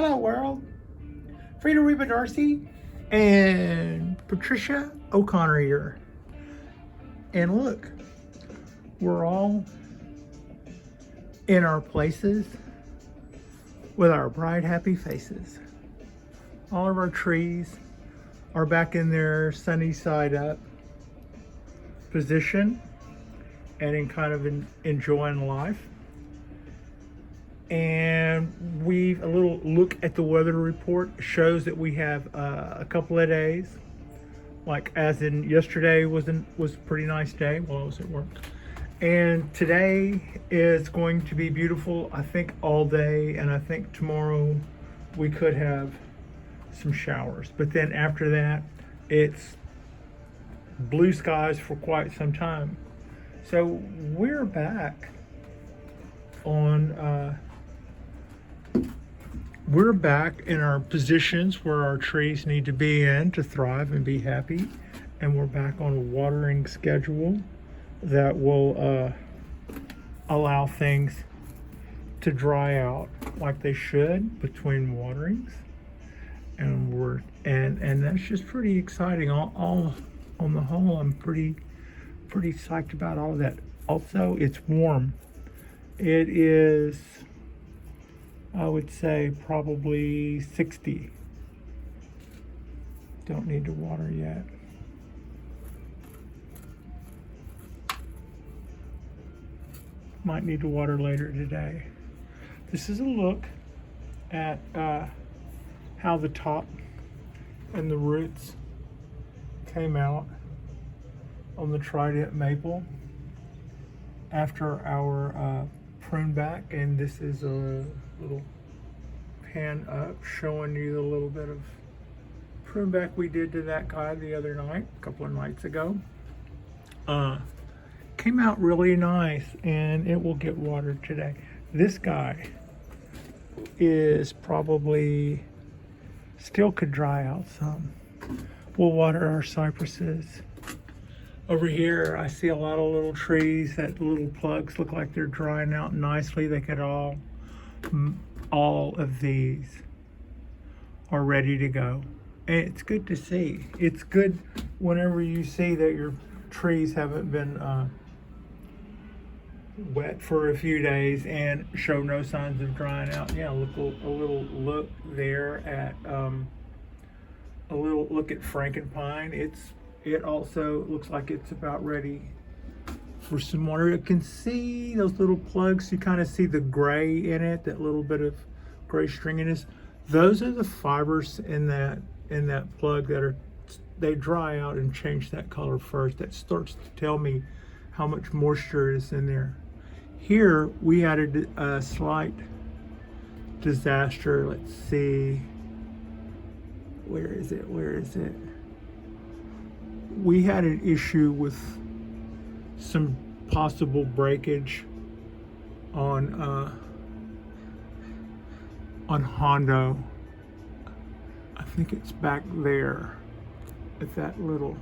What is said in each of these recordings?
Hello world, Frida Reba Darcy and Patricia O'Connor here. And look, we're all in our places with our bright, happy faces. All of our trees are back in their sunny side up position and in kind of enjoying life. And a little look at the weather report shows that we have a couple of days, like as in yesterday was a pretty nice day while I was at work. And today is going to be beautiful, I think, all day. And I think tomorrow we could have some showers. But then after that, it's blue skies for quite some time. So we're back on, we're back in our positions where our trees need to be in to thrive and be happy. And we're back on a watering schedule that will allow things to dry out like they should between waterings. And and that's just pretty exciting. All on the whole, I'm pretty psyched about all of that. Also, it's warm. It is, I would say, probably 60. Don't need to water yet. Might need to water later today. This is a look at how the top and the roots came out on the trident maple after our prune back. And this is a little pan up showing you the little bit of prune back we did to that guy the other night, a couple of nights ago. Came out really nice, and it will get watered today. This guy is probably still could dry out some. We'll water our cypresses. Over here, I see a lot of little trees that little plugs look like they're drying out nicely. They could all of these are ready to go. And it's good to see. It's good whenever you see that your trees haven't been wet for a few days and show no signs of drying out. Yeah, look a little look there at a little look at Frankenpine. It also looks like it's about ready for some water. You can see those little plugs. You kind of see the gray in it, that little bit of gray stringiness. Those are the fibers in that plug they dry out and change that color first. That starts to tell me how much moisture is in there. Here we had a slight disaster. Let's see. Where is it? We had an issue with some possible breakage on Hondo. I think it's back there at that little,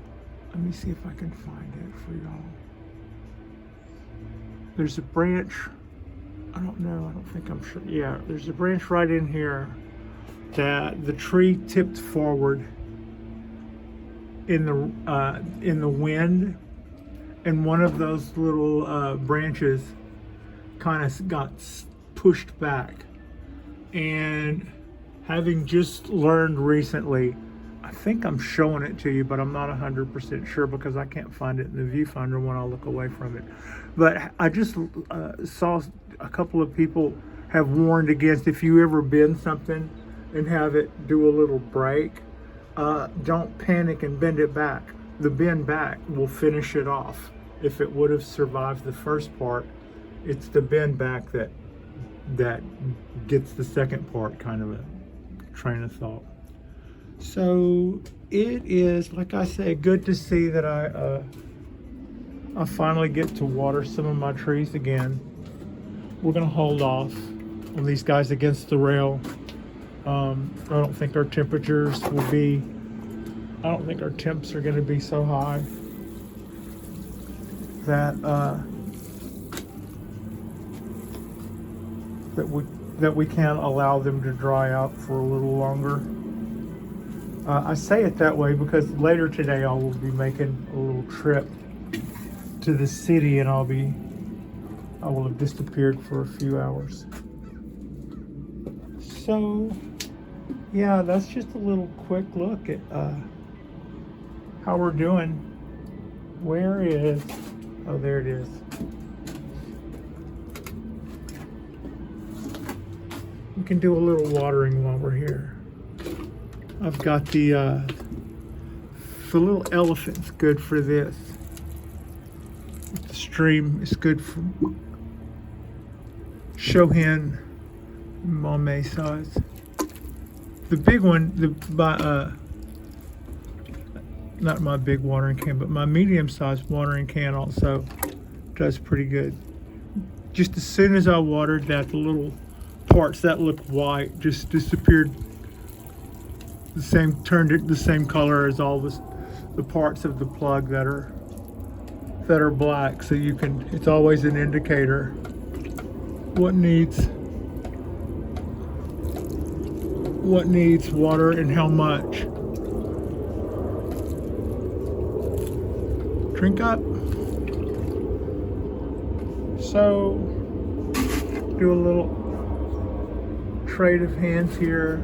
let me see if I can find it for y'all. There's a branch, I don't think I'm sure. Yeah, there's a branch right in here that the tree tipped forward in the wind, and one of those little branches kind of got pushed back. And having just learned recently, I think I'm showing it to you, but I'm not 100% sure because I can't find it in the viewfinder when I look away from it. But I just saw a couple of people have warned against, if you ever bend something and have it do a little break, don't panic and bend it back. The bend back will finish it off. If it would have survived the first part, it's the bend back that gets the second part, kind of a train of thought. So it is, like I say, good to see that I finally get to water some of my trees again. We're gonna hold off on these guys against the rail. I don't think our temperatures will be, I don't think our temps are gonna be so high that that we can't allow them to dry out for a little longer. I say it that way because later today I will be making a little trip to the city, and I will have disappeared for a few hours. So yeah, that's just a little quick look at how we're doing. Where is, oh, there it is. We can do a little watering while we're here. I've got the little elephant's good for this. The stream is good for Shohin Mame size. The big one, not my big watering can, but my medium-sized watering can also does pretty good. Just as soon as I watered that, the little parts that looked white just disappeared. Turned it the same color as all the parts of the plug that are black. So you can, it's always an indicator what needs water and how much. Drink up. So do a little trade of hands here.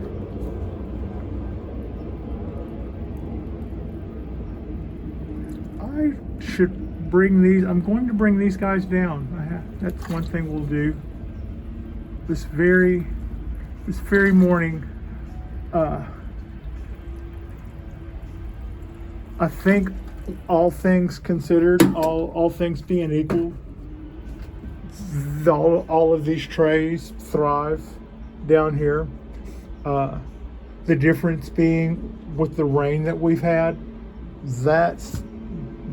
I should bring these, I'm going to bring these guys down. That's one thing we'll do. This very morning, I think all things considered, all things being equal, all of these trays thrive down here. The difference being with the rain that we've had, that's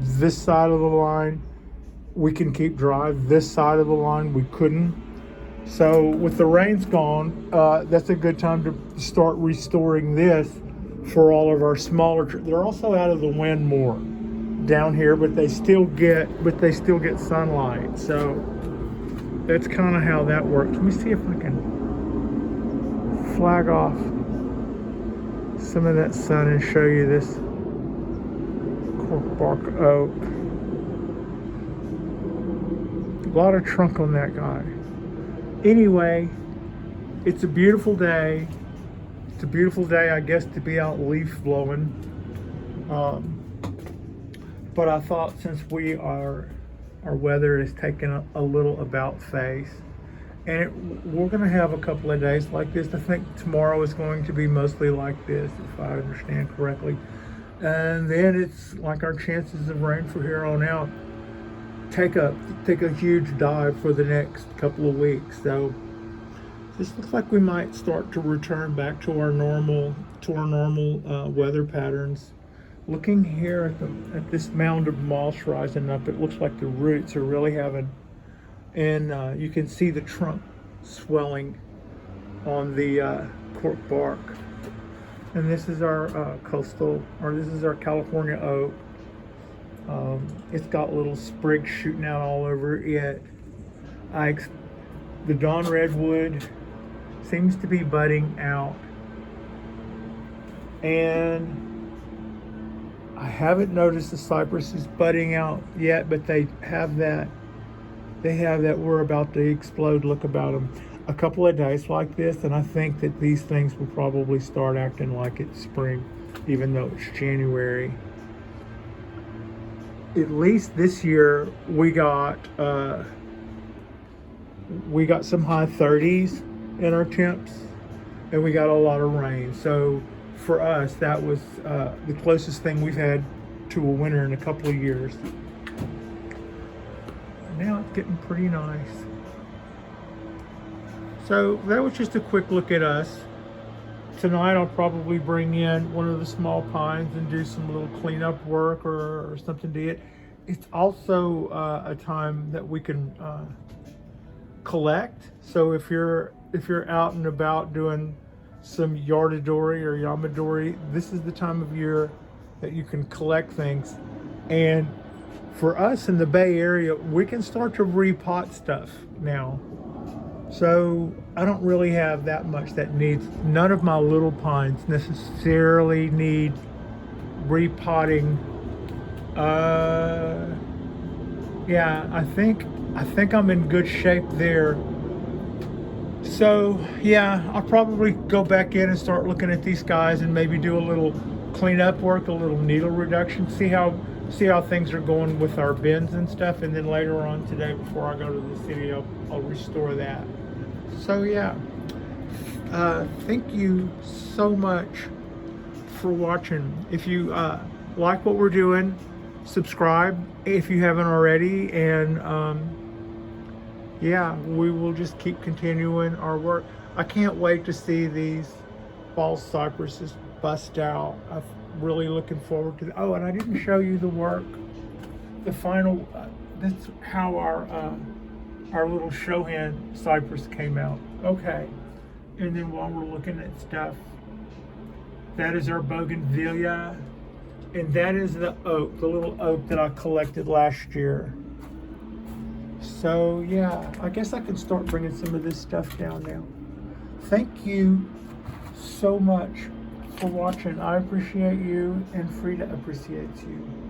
this side of the line we can keep dry. This side of the line we couldn't. So with the rains gone, that's a good time to start restoring this for all of our smaller trees. They're also out of the wind more down here, but they still get sunlight. So that's kind of how that works. Let me see if I can flag off some of that sun and show you this corkbark oak. A lot of trunk on that guy. Anyway, it's a beautiful day. It's a beautiful day, I guess, to be out leaf blowing. But I thought since our weather is taking a little about face, and we're going to have a couple of days like this. I think tomorrow is going to be mostly like this, if I understand correctly. And then it's like our chances of rain from here on out take a huge dive for the next couple of weeks. So this looks like we might start to return back to our normal weather patterns. Looking here at this mound of moss rising up, it looks like the roots are really having, and you can see the trunk swelling on the cork bark. And this is our this is our California oak. It's got little sprigs shooting out all over it. The dawn redwood seems to be budding out, and I haven't noticed the cypress is budding out yet, but they have that we're about to explode look about them. A couple of days like this, and I think that these things will probably start acting like it's spring, even though it's January. At least this year we got some high 30s in our temps, and we got a lot of rain. So for us, that was the closest thing we've had to a winter in a couple of years. Now it's getting pretty nice. So that was just a quick look at us. Tonight I'll probably bring in one of the small pines and do some little cleanup work or something to it. It's also a time that we can collect. So if you're out and about doing some yardadori or yamadori, this is the time of year that you can collect things. And for us in the Bay Area, we can start to repot stuff now. So I don't really have that much that needs, none of my little pines necessarily need repotting. Yeah, I think I'm in good shape there. So yeah, I'll probably go back in and start looking at these guys and maybe do a little cleanup work, a little needle reduction, see how things are going with our bins and stuff, and then later on today before I go to the city I'll restore that. So yeah, thank you so much for watching. If you like what we're doing, subscribe if you haven't already, and yeah, we will just keep continuing our work. I can't wait to see these fall cypresses bust out. I'm really looking forward to oh, and I didn't show you the work, the final, that's how our little show hand cypress came out. Okay, and then while we're looking at stuff, that is our bougainvillea, and that is the oak, the little oak that I collected last year. So yeah, I guess I can start bringing some of this stuff down now. Thank you so much for watching. I appreciate you, and Frida appreciates you.